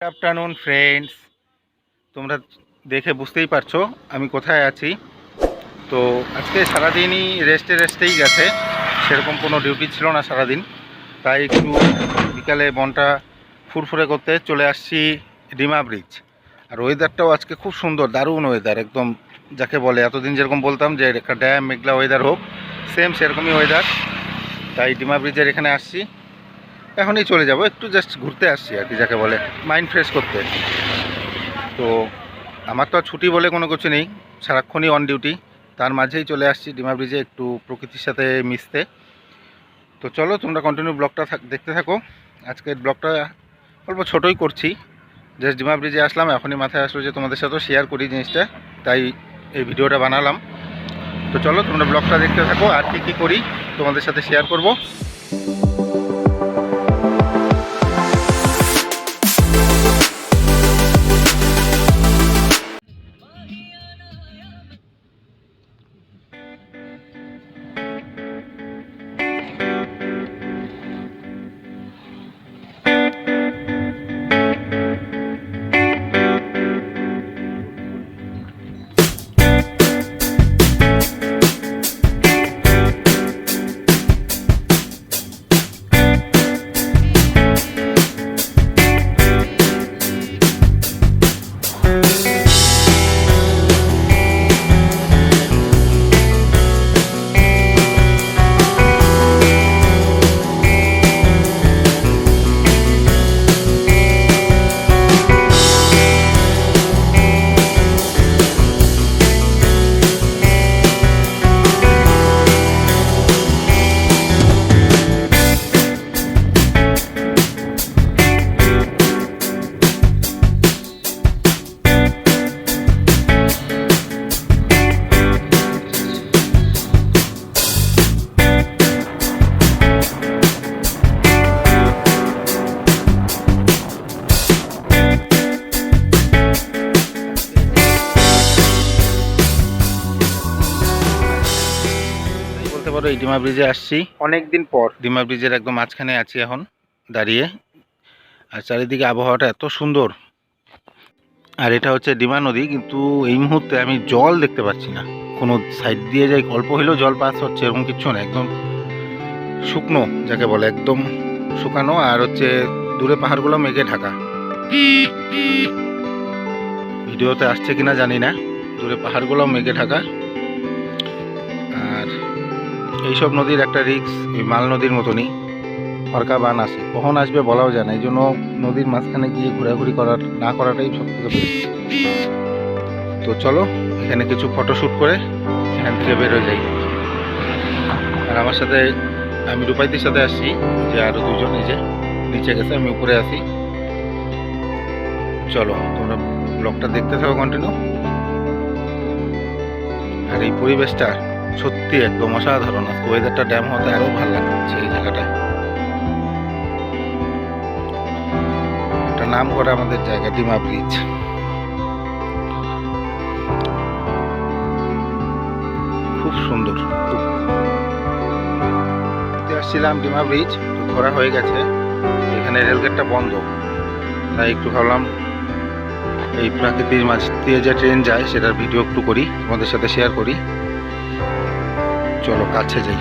Good afternoon friends, তোমরা দেখে বুঝতেই পারছো আমি কোথায় আছি। তো আজকে সারাদিনই রেস্টেই গেছে, সেরকম কোনো ডিউটি ছিল না সারাদিন, তাই একটু বিকালে মনটা ফুরফুরে করতে চলে আসছি ডিমা ব্রিজ। আর ওয়েদারটাও আজকে খুব সুন্দর, দারুণ ওয়েদার, একদম যাকে বলে এতদিন যেরকম বলতাম যে একটা ড্যাম মেঘলা ওয়েদার হোক, সেম সেরকমই ওয়েদার। তাই ডিমা ব্রিজের এখানে আসছি, এখনই চলে যাব, একটু জাস্ট ঘুরতে আসছি আর কি, যাকে বলে মাইন্ড ফ্রেশ করতে। তো আমার তো ছুটি বলে কোনো কিছু নেই, সারাক্ষণই অন ডিউটি, তার মাঝেই চলে আসছি ডিমা ব্রিজে একটু প্রকৃতির সাথে মিশতে। তো চলো তোমরা কন্টিনিউ ব্লগটা দেখতে থাকো। আজকের ব্লগটা অল্প ছোটোই করছি, জাস্ট ডিমা ব্রিজে আসলাম, এখনই মাথায় আসলো যে তোমাদের সাথেও শেয়ার করি জিনিসটা, তাই এই ভিডিওটা বানালাম। তো চলো তোমরা ব্লগটা দেখতে থাকো, আর কী করি তোমাদের সাথে শেয়ার করব। এই ডিমা ব্রিজে আসছি অনেক দিন পর, ডিমা ব্রিজের একদম মাঝখানে আছি এখন দাঁড়িয়ে, আর চারিদিকে আবহাওয়াটা এত সুন্দর। আর এটা হচ্ছে ডিমা নদী, কিন্তু এই মুহূর্তে আমি জল দেখতে পাচ্ছি না, কোনো সাইড দিয়ে যাই অল্প হইলেও জল পাস হচ্ছে এরকম কিচ্ছু না, একদম শুকনো যাকে বলে, একদম শুকানো। আর হচ্ছে দূরে পাহাড়গুলো মেঘে ঢাকা, ভিডিওতে আসছে কিনা জানি না, দূরে পাহাড়গুলো মেঘে ঢাকা। আর এইসব নদীর একটা রিস্ক, ওই মাল নদীর মতনই, ফরকা বান আসে, কখন আসবে বলাও যায় না, এই জন্য নদীর মাঝখানে গিয়ে ঘোরাঘুরি না করাটাই সব থেকে বেশি। তো চলো এখানে কিছু ফটোশ্যুট করে এখান থেকে বের হয়ে যাই। আর আমার সাথে আমি রূপাইতির সাথে আসছি, যে আরও দুজন এই যে নিচে গেছে, আমি উপরে আছি। চলো তোমরা ব্লগটা দেখতে থাকো কন্টিনিউ। আর এই পরিবেশটা সত্যি একদম অসাধারণ, আজকে ওয়েদারটা ড্যাম হতে আরও ভালো লাগছে। এই জায়গাটায় একটা নাম করা আমাদের জায়গা ডিমা ব্রিজ, খুব সুন্দর। আসছিলাম ডিমা ব্রিজ, তো ঘোরা হয়ে গেছে, এখানে রেলগেটটা বন্ধ, তাই একটু ভাবলাম এই প্রাকৃতিক মাঝ দিয়ে যে ট্রেন যায় সেটার ভিডিও একটু করি, তোমাদের সাথে শেয়ার করি। চলো কাছে যাই।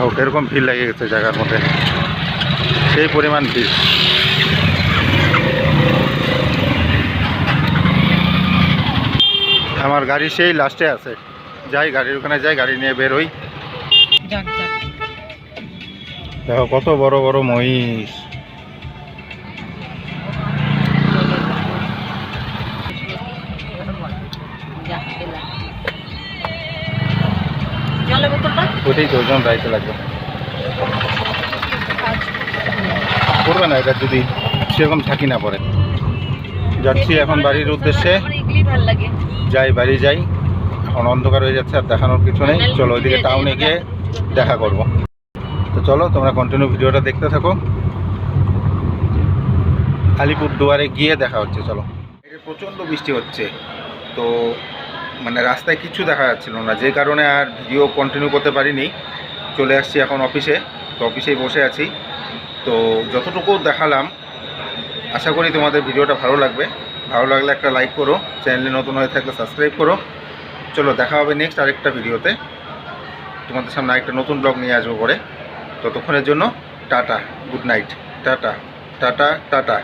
হোক, এরকম ভিড় লেগে গেছে জায়গার মধ্যে, সেই পরিমাণ ভিড়। আমার গাড়ি সেই লাস্টে আছে, যাই গাড়ির ওখানে যাই, গাড়ি নিয়ে বের হই। দেখো কত বড় বড় মহিষ, ওইটাই তো ওজন রাইতে লাগবে, পড়বে না এটা যদি সেরকম থাকি না পরে। যাচ্ছি এখন বাড়ির উদ্দেশ্যে, যাই বাড়ি যাই। এখন অন্ধকার হয়ে যাচ্ছে, আর দেখানোর কিছু নেই। চলো ওইদিকে টাউনে গিয়ে দেখা করব। তো চলো তোমরা কন্টিনিউ ভিডিওটা দেখতে থাকো। আলিপুরদুয়ারে গিয়ে দেখা হচ্ছে। চলো। প্রচণ্ড বৃষ্টি হচ্ছে, তো মানে রাস্তায় কিছু দেখা যাচ্ছিল না, যে কারণে আর ভিডিও কন্টিনিউ করতে পারিনি। চলে আসছি এখন অফিসে, তো অফিসেই বসে আছি। তো যতটুকু দেখালাম, আশা করি তোমাদের ভিডিওটা ভালো লাগবে। ভালো লাগলে একটা লাইক করো, চ্যানেলে নতুন হয়ে থাকলে সাবস্ক্রাইব করো। চলো দেখা হবে নেক্সট আরেকটা ভিডিওতে, তোমাদের সামনে আরেকটা নতুন ব্লগ নিয়ে আসবো পরে। ততক্ষণের জন্য tata, good night, tata tata tata.